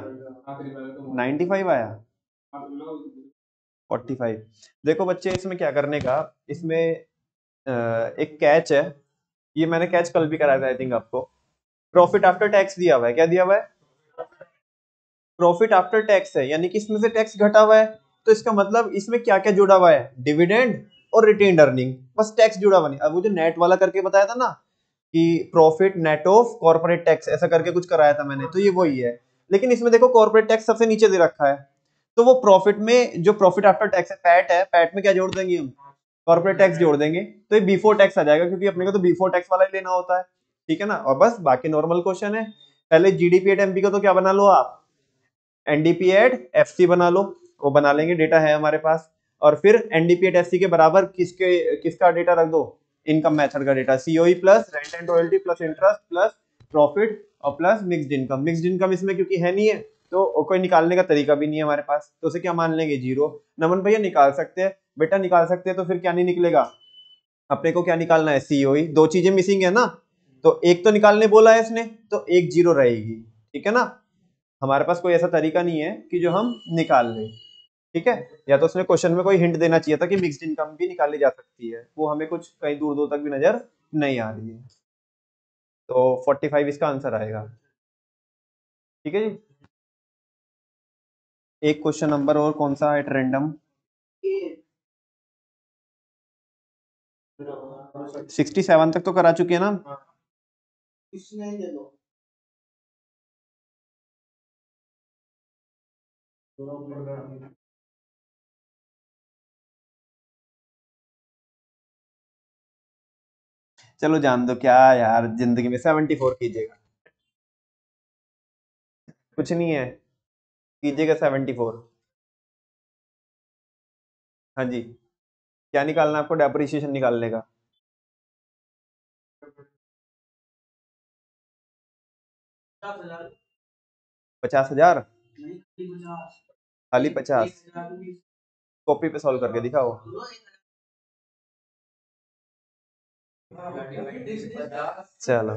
95 आया, 45। देखो बच्चे, इसमें क्या करने का, इसमें एक कैच है, ये मैंने कैच कल भी कराया था आई थिंक आपको। प्रॉफिट आफ्टर टैक्स दिया हुआ है, क्या दिया हुआ है, प्रॉफिट आफ्टर टैक्स है, यानी कि इसमें से टैक्स घटा हुआ है। तो इसका मतलब इसमें क्या क्या जुड़ा हुआ है, डिविडेंड और रिटेन्ड अर्निंग, बस टैक्स जुड़ा हुआ नहीं। अब वो जो नेट वाला करके बताया था ना कि profit net of corporate tax, ऐसा करके कुछ कराया था मैंने, तो ये वही है। लेकिन इसमें देखो कॉर्पोरेट टैक्स सबसे नीचे दे रखा है, तो वो प्रॉफिट में जो प्रॉफिट आफ्टर टैक्स है, पैट है, पैट में क्या जोड़ देंगे हम, कॉर्पोरेट टैक्स जोड़ देंगे, तो ये बिफोर टैक्स आ जाएगा, क्योंकि अपने को तो बिफोर टैक्स वाला ही लेना होता है। ठीक है ना, और बस बाकी नॉर्मल क्वेश्चन है। पहले जीडीपी एट एमपी को तो क्या बना लो आप, एनडीपी एट एफसी बना लो, वो बना लेंगे, डेटा है हमारे पास। और फिर एनडीपी एट एफसी के बराबर किसका डेटा रख दो, इनकम मेथड का data, COE plus rent and royalty plus interest plus profit और plus mixed income. Mixed income इसमें क्योंकि है नहीं है, तो कोई निकालने का तरीका भी नहीं है हमारे पास, तो उसे क्या मान लेंगे, जीरो। नमन भैया निकाल सकते हैं बेटा, निकाल सकते हैं, तो फिर क्या नहीं निकलेगा, अपने को क्या निकालना है, सीओई। दो चीजें मिसिंग है ना, तो एक तो निकालने बोला है इसने, तो एक जीरो रहेगी। ठीक है ना, हमारे पास कोई ऐसा तरीका नहीं है कि जो हम निकाल लें। ठीक है, या तो उसने क्वेश्चन में कोई हिंट देना चाहिए था कि मिक्स्ड इनकम भी निकाली जा सकती है, वो हमें कुछ कहीं दूर दूर तक भी नजर नहीं आ रही है। तो 45 इसका आंसर आएगा। ठीक है जी, एक क्वेश्चन नंबर और कौन सा है रैंडम, 67 तक तो करा चुके हैं ना। चलो जान दो, क्या यार जिंदगी में 74 कीजिएगा, कुछ नहीं है, कीजिएगा 74। हाँ जी, क्या निकालना है आपको, डेप्रिसिएशन निकालने का। 50,000, खाली 50, कॉपी पे सॉल्व करके दिखाओ। चलो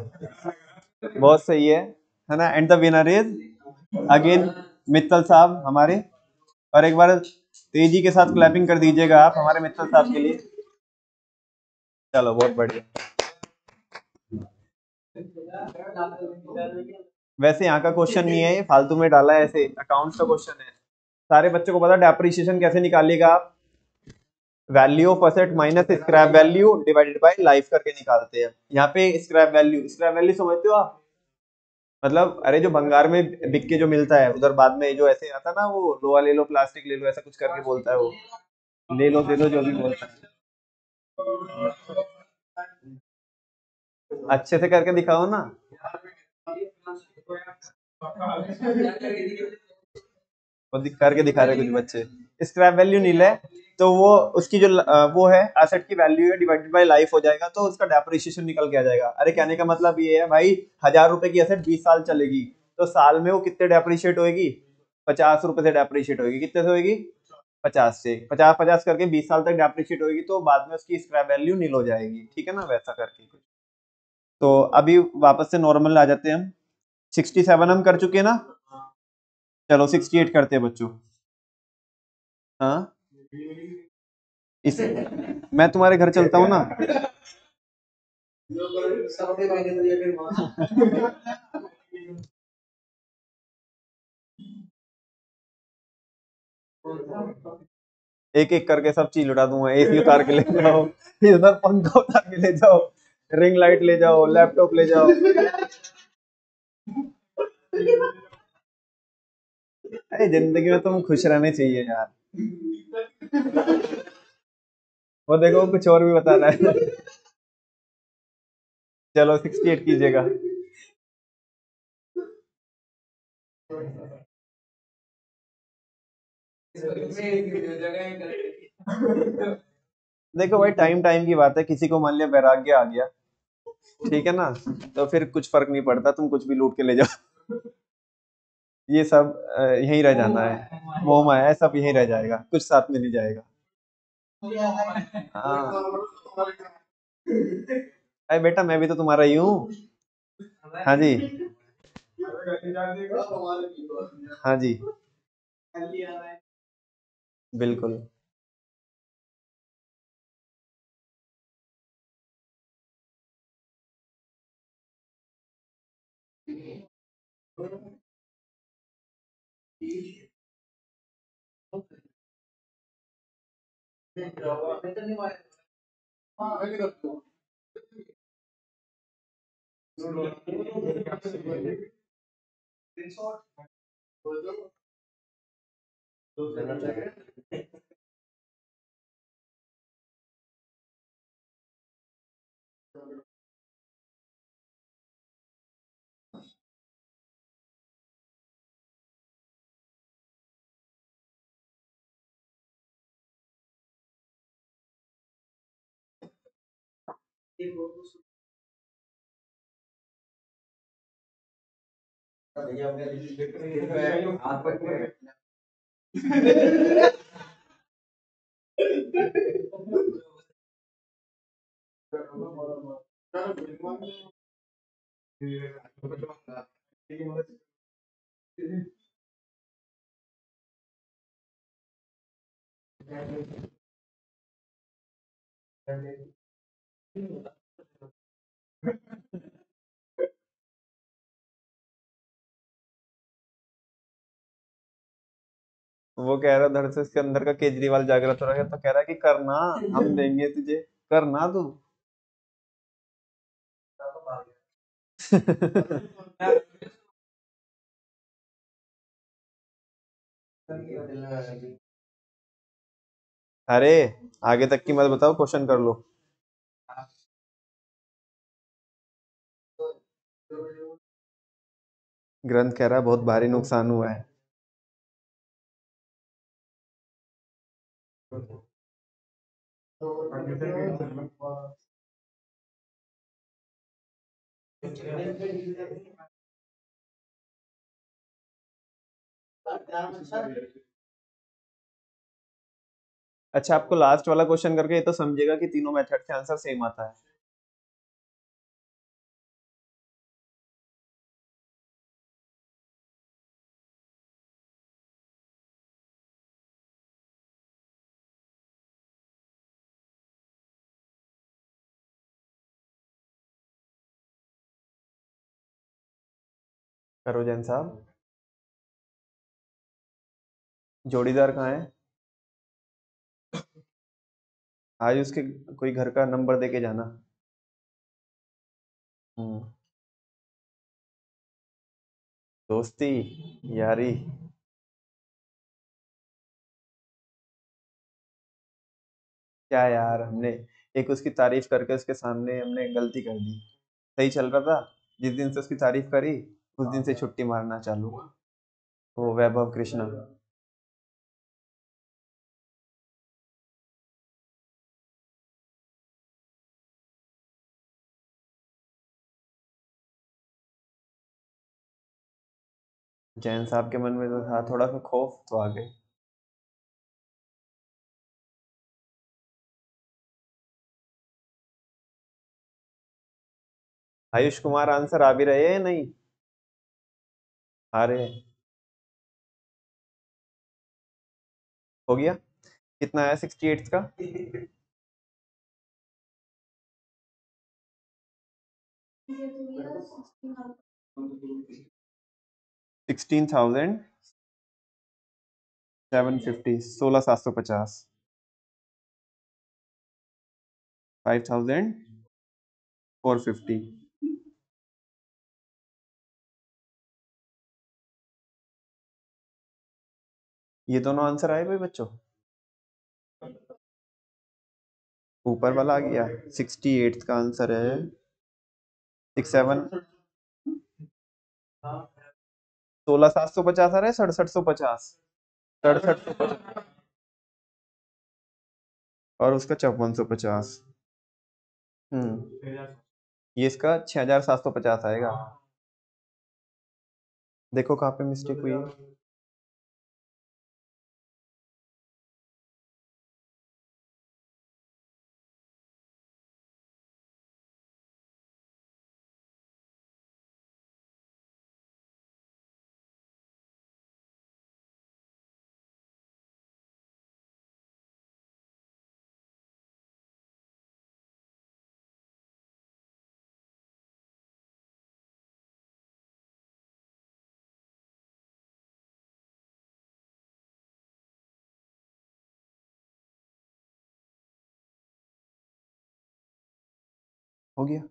बहुत सही है ना, and the winner is again Mittal साहब हमारे। और एक बार तेजी के साथ क्लैपिंग कर दीजिएगा आप हमारे मित्तल साहब के लिए। चलो बहुत बढ़िया। वैसे यहाँ का क्वेश्चन नहीं है, ये फालतू में डाला है, ऐसे अकाउंट्स का क्वेश्चन है। सारे बच्चों को पता डेप्रिसिएशन कैसे निकालिएगा आप, value of asset minus scrap value divided by life करके निकालते हैं। यहाँ पे स्क्रैप वैल्यू, स्क्रैप वैल्यू समझते हो आप, मतलब अरे जो भंगार में बिक के जो मिलता है, उधर बाद में जो ऐसे आता ना, वो लोहा ले लो प्लास्टिक ले लो ऐसा कुछ करके बोलता है वो, ले लो दे दो जो भी बोलता है। अच्छे से करके दिखाओ ना। वो करके दिखा रहे कुछ बच्चे, स्क्रैप वैल्यू नील है, तो वो उसकी जो वो है एसेट की वैल्यू है डिवाइडेड बाय लाइफ हो जाएगा, तो उसका डेप्रिसिएशन निकल के आ जाएगा। अरे कहने का मतलब ये है भाई, 1,000 रुपए की एसेट 20 साल चलेगी, तो साल में वो कितने डेप्रिशिएट होगी, 50 रुपए से डेप्रिशिएट होगी, कितने से होगी, 50 से, 50 50 करके 20 साल तक डेप्रिशिएट होगी, तो बाद में उसकी स्क्रैप वैल्यू नील हो जाएगी। ठीक है ना, वैसा करके कुछ। तो अभी वापस से नॉर्मल आ जाते हैं हम। 67 हम कर चुके हैं ना, चलो 68 करते हैं बच्चों। हाँ, इस मैं तुम्हारे घर चलता हूँ ना। एक एक करके सब चीज लुटा दूंगा, एसी उतार के ले जाओ, इधर पंखा उतार के ले जाओ, रिंग लाइट ले जाओ, लैपटॉप ले जाओ। अरे जिंदगी में तुम खुश रहने चाहिए यार। वो देखो कुछ और भी बता रहा है। चलो 68 कीजिएगा। देखो भाई, टाइम टाइम की बात है, किसी को मान लिया वैराग्य आ गया, ठीक है ना, तो फिर कुछ फर्क नहीं पड़ता, तुम कुछ भी लूट के ले जाओ। ये सब यहीं रह जाना है, मोह माया है, सब यहीं रह जाएगा, कुछ साथ में नहीं जाएगा। हाँ। अरे बेटा, मैं भी तो तुम्हारा ही हूँ। हाँ जी। हाँ जी। बिल्कुल। वो कह रहा धड़ से इसके अंदर का केजरीवाल जागृत हो रहा है, तो कह रहा है कि करना, हम देंगे तुझे, करना तू। अरे, आगे तक की मत बताओ, क्वेश्चन कर लो। ग्रंथ कह रहा है बहुत भारी नुकसान हुआ है। अच्छा, आपको लास्ट वाला क्वेश्चन करके ये तो समझेगा कि तीनों मेथड से आंसर सेम आता है। करो जैन साहब। जोड़ीदार कहाँ है? आज उसके कोई घर का नंबर दे के जाना। हम्म। दोस्ती, यारी। क्या यार, हमने एक उसकी तारीफ करके उसके सामने हमने गलती कर दी। सही चल रहा था, जिस दिन से उसकी तारीफ करी उस दिन से छुट्टी मारना चालू। वो वैभव कृष्णा। जैन साहब के मन में तो था थोड़ा सा खौफ, तो आ गए। आयुष कुमार आंसर आ भी रहे हैं नहीं? आ रहे हैं। हो गया। कितना आया 68 का? 16,750, 16,750। 5,450। ये दोनों आंसर आए भाई बच्चों? ऊपर वाला आ गया। 68 का आंसर है 67। 16,750 आ रहा है, 6750, 6750 और उसका 5450। ये इसका 6750 आएगा। देखो कहाँ पे मिस्टेक हुई है। हो गया,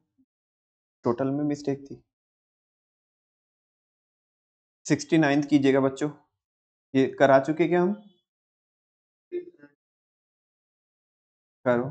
टोटल में मिस्टेक थी। 69 कीजिएगा बच्चों, ये करा चुके क्या हम? करो।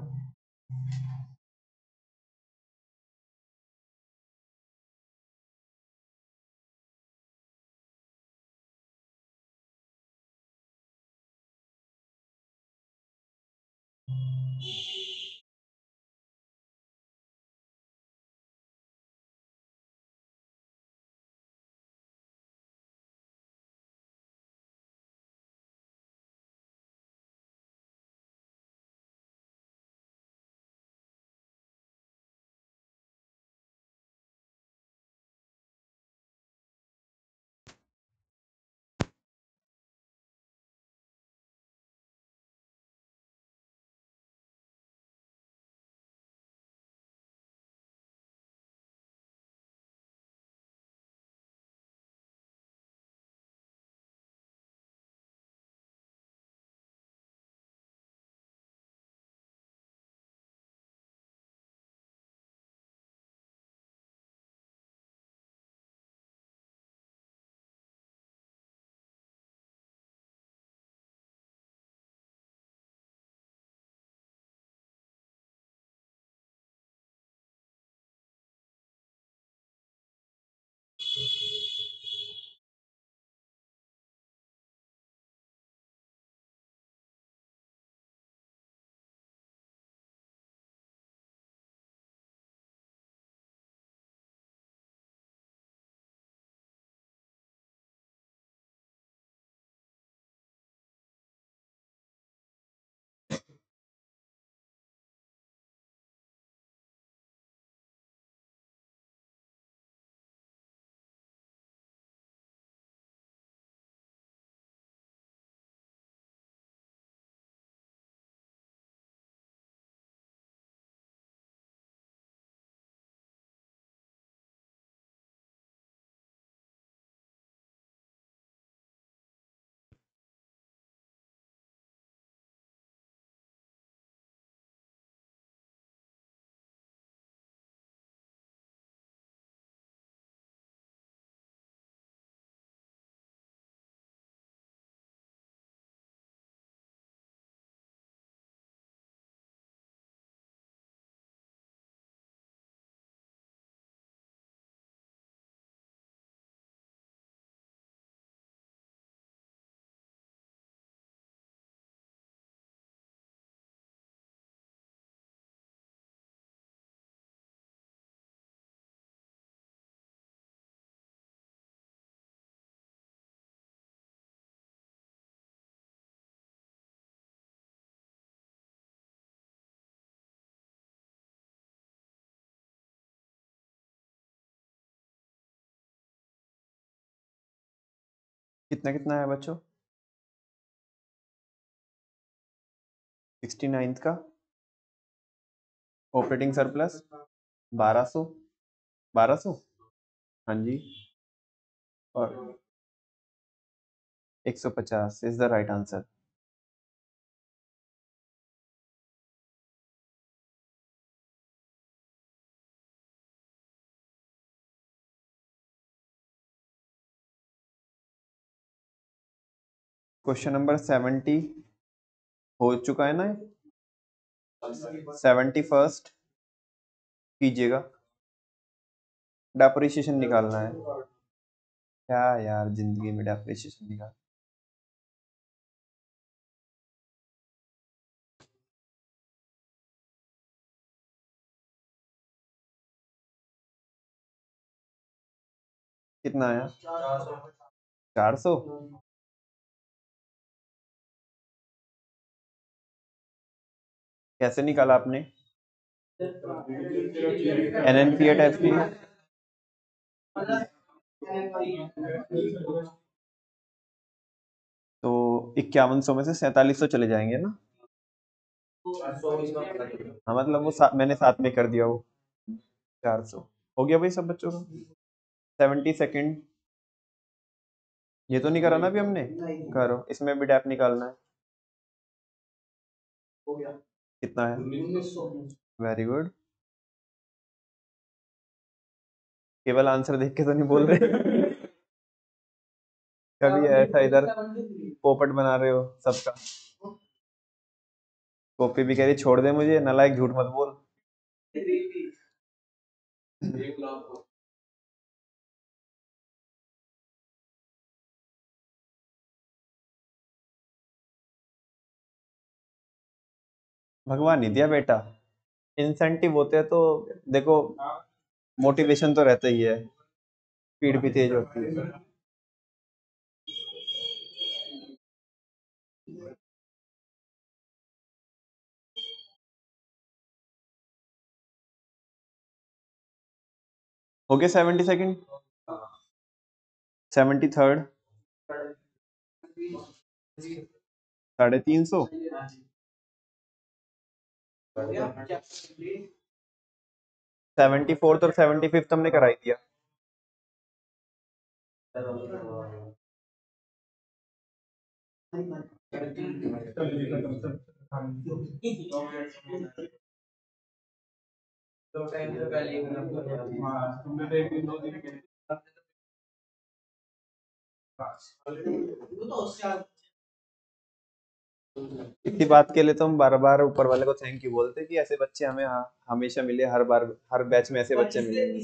कितना कितना है बच्चों? 69 का ऑपरेटिंग सरप्लस 1200, 1200। हाँ जी, और 150 is the right answer. Question number 70 हो चुका है ना? 71st कीजिएगा, डेप्रिसिएशन निकालना है। क्या यार, जिंदगी में डेप्रिसिएशन निकाल। कितना आया? 400। कैसे निकाला आपने? NNP at F. तो 5100 में से 4700 चले जाएंगे ना? हाँ मतलब वो मैंने साथ में कर दिया वो। 400 हो गया भाई सब बच्चों का। 72nd। ये तो नहीं करा ना अभी हमने? करो, इसमें भी डैप निकालना है। कितना है? Very good. केवल आंसर देख के तो नहीं बोल रहे। कभी ऐसा इधर पोपट बना रहे हो सबका। कॉपी भी कह रही छोड़ दे मुझे, नालायक झूठ मत बोल। भगवान नहीं दिया बेटा, इंसेंटिव होते हैं तो देखो, मोटिवेशन तो रहता ही है, स्पीड भी तेज होती है। हो गया 72nd। 73rd। 350। 74th और 75th हमने कराई दिया। इसी बात के लिए तो हम बार बार ऊपर वाले को थैंक यू बोलते हैं कि ऐसे बच्चे हमें हमेशा मिले, हर बार हर बैच में ऐसे बच्चे मिलेंगे।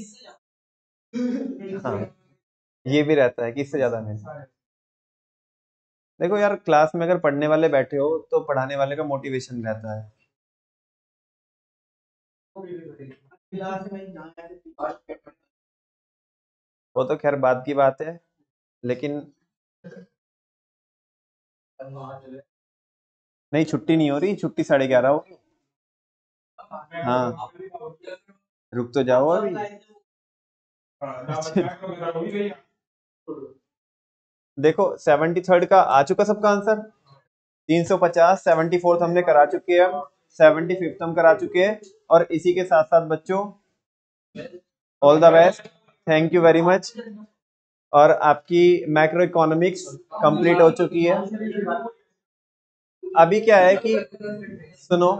हाँ, ये भी रहता है कि इससे ज्यादा नहीं। देखो यार, क्लास में अगर पढ़ने वाले बैठे हो तो पढ़ाने वाले का मोटिवेशन रहता है। वो तो खैर बात की बात है, लेकिन नहीं, छुट्टी नहीं हो रही, छुट्टी 11:30 होगी। हाँ, रुक तो जाओ अभी। देखो 73rd का आ चुका सबका आंसर। 350। 74th हमने करा चुके हैं, 75th हम करा चुके हैं। और इसी के साथ साथ बच्चों, all the best, thank you very much. और आपकी मैक्रो इकोनॉमिक्स कंप्लीट हो चुकी है। अभी क्या है कि, सुनो,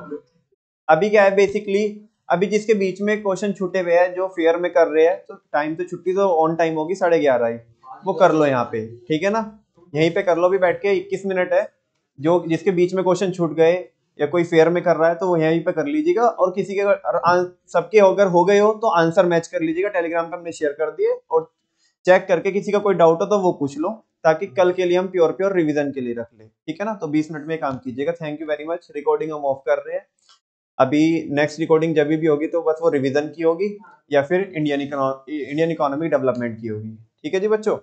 अभी क्या है बेसिकली, अभी जिसके बीच में क्वेश्चन छूटे हुए हैं जो फेयर में कर रहे हैं, तो टाइम तो छुट्टी तो ऑन टाइम होगी 11:30 ही, वो कर लो यहाँ पे, ठीक है ना? यहीं पे कर लो अभी बैठ के, 21 मिनट है। जो जिसके बीच में क्वेश्चन छूट गए या कोई फेयर में कर रहा है तो वो यहीं पे कर लीजिएगा। और किसी के सबके अगर हो गए हो तो आंसर मैच कर लीजिएगा, टेलीग्राम पे हमने शेयर कर दिए। और चेक करके किसी का कोई डाउट हो तो वो पूछ लो, ताकि कल के लिए हम प्योर प्योर रिवीजन के लिए रख ले, ठीक है ना? तो 20 मिनट में काम कीजिएगा। Thank you very much. Recording हम ऑफ कर रहे हैं अभी। नेक्स्ट रिकॉर्डिंग जब भी होगी तो बस वो रिवीजन की होगी या फिर इंडियन इकोनॉमिक डेवलपमेंट की होगी। ठीक है जी बच्चों।